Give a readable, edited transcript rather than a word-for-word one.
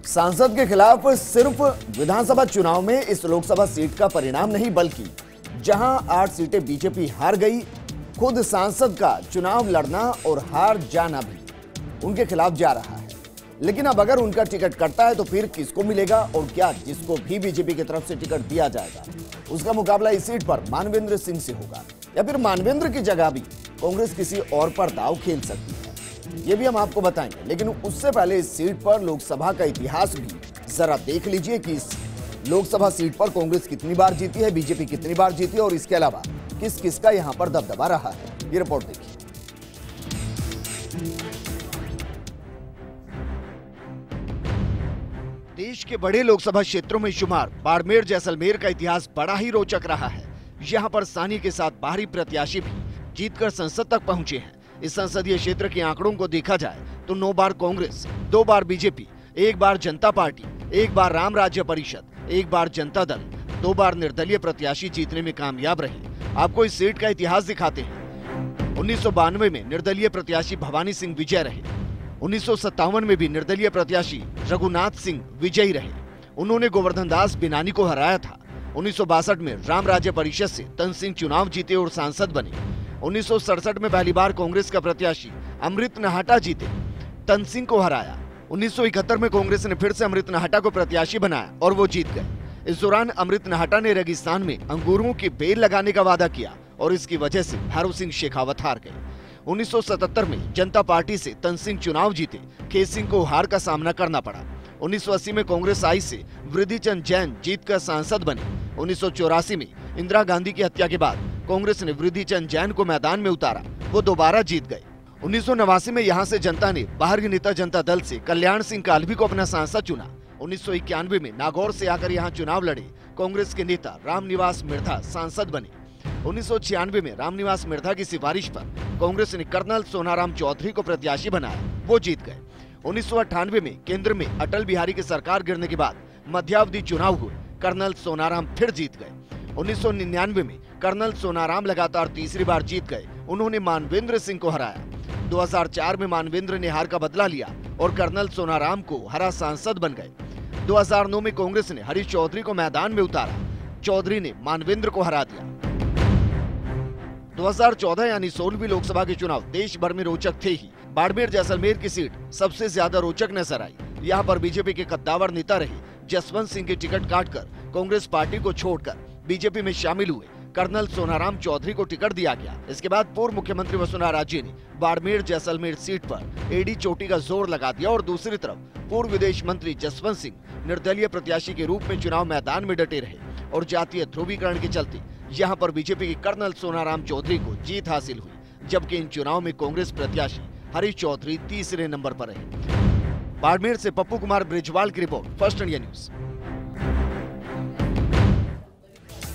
सांसद के खिलाफ सिर्फ विधानसभा चुनाव में इस लोकसभा सीट का परिणाम नहीं, बल्कि जहां 8 सीटें बीजेपी हार गई, खुद सांसद का चुनाव लड़ना और हार जाना भी उनके खिलाफ जा रहा है। लेकिन अब अगर उनका टिकट कटता है तो फिर किसको मिलेगा, और क्या जिसको भी बीजेपी की तरफ से टिकट दिया जाएगा उसका मुकाबला इस सीट पर मानवेंद्र सिंह से होगा, या फिर मानवेंद्र की जगह भी कांग्रेस किसी और पर दांव खेल सकती है, ये भी हम आपको बताएंगे। लेकिन उससे पहले इस सीट पर लोकसभा का इतिहास भी जरा देख लीजिए कि इस लोकसभा सीट पर कांग्रेस कितनी बार जीती है, बीजेपी कितनी बार जीती है, और इसके अलावा किस किस का यहां पर दबदबा रहा है। ये रिपोर्ट देखिए। देश के बड़े लोकसभा क्षेत्रों में शुमार बाड़मेर जैसलमेर का इतिहास बड़ा ही रोचक रहा है। यहां पर सानी के साथ बाहरी प्रत्याशी भी जीतकर संसद तक पहुंचे हैं। इस संसदीय क्षेत्र के आंकड़ों को देखा जाए तो 9 बार कांग्रेस, 2 बार बीजेपी, 1 बार जनता पार्टी, 1 बार राम राज्य परिषद, 1 बार जनता दल, 2 बार निर्दलीय प्रत्याशी जीतने में कामयाब रहे। आपको इस सीट का इतिहास दिखाते हैं। 1992 में निर्दलीय प्रत्याशी भवानी सिंह विजय रहे। 1957 में भी निर्दलीय प्रत्याशी रघुनाथ सिंह विजयी रहे। उन्होंने गोवर्धन दास बिनानी को हराया था। 1962 में राम राज्य परिषद से तन सिंह चुनाव जीते और सांसद बने। 1967 में पहली बार कांग्रेस का प्रत्याशी अमृत नाहटा जीते, तन सिंह को हराया। 1971 में कांग्रेस ने फिर से अमृत नाहटा को प्रत्याशी बनाया और वो जीत गए। इस दौरान अमृत नाहटा ने रेगिस्तान में अंगूरों की बेल लगाने का वादा किया और इसकी वजह से भैरव सिंह शेखावत हार गए। 1977 में जनता पार्टी से तन सिंह चुनाव जीते, के सिंह को हार का सामना करना पड़ा। 1980 में कांग्रेस आई से वृद्धिचंद जैन जीतकर सांसद बने। 1984 में इंदिरा गांधी की हत्या के बाद कांग्रेस ने वृद्धिचंद जैन को मैदान में उतारा, वो दोबारा जीत गए। 1989 में यहां से जनता ने बाहरी नेता जनता दल से कल्याण सिंह कालवी को अपना सांसद चुना। 1991 में नागौर से आकर यहां चुनाव लड़े कांग्रेस के नेता रामनिवास मिर्धा सांसद बने। 1996 में रामनिवास मिर्धा की सिफारिश पर कांग्रेस ने कर्नल सोनाराम चौधरी को प्रत्याशी बनाया, वो जीत गए। 1998 में केंद्र में अटल बिहारी की सरकार गिरने के बाद मध्यावधि चुनाव हुए, कर्नल सोनाराम फिर जीत गए। 1999 में कर्नल सोनाराम लगातार तीसरी बार जीत गए, उन्होंने मानवेंद्र सिंह को हराया। 2004 में मानवेंद्र ने हार का बदला लिया और कर्नल सोनाराम को हरा सांसद बन गए। 2009 में कांग्रेस ने हरीश चौधरी को मैदान में उतारा, चौधरी ने मानवेंद्र को हरा दिया। 2014 यानी 16वीं लोकसभा के चुनाव देश भर में रोचक थे ही। बाड़मेर जैसलमेर की सीट सबसे ज्यादा रोचक नजर आई। यहाँ पर बीजेपी के कद्दावर नेता रहे जसवंत सिंह की टिकट काटकर कांग्रेस पार्टी को छोड़कर बीजेपी में शामिल हुए कर्नल सोनाराम चौधरी को टिकट दिया गया। इसके बाद पूर्व मुख्यमंत्री वसुंधरा राजे ने बाड़मेर जैसलमेर सीट पर एडी चोटी का जोर लगा दिया और दूसरी तरफ पूर्व विदेश मंत्री जसवंत सिंह निर्दलीय प्रत्याशी के रूप में चुनाव मैदान में डटे रहे और जातीय ध्रुवीकरण के चलते यहाँ पर बीजेपी के कर्नल सोनाराम चौधरी को जीत हासिल हुई, जबकि इन चुनाव में कांग्रेस प्रत्याशी हरीश चौधरी तीसरे नंबर पर रहे। बाड़मेर से पप्पू कुमार ब्रिजवाल की रिपोर्ट, फर्स्ट इंडिया न्यूज।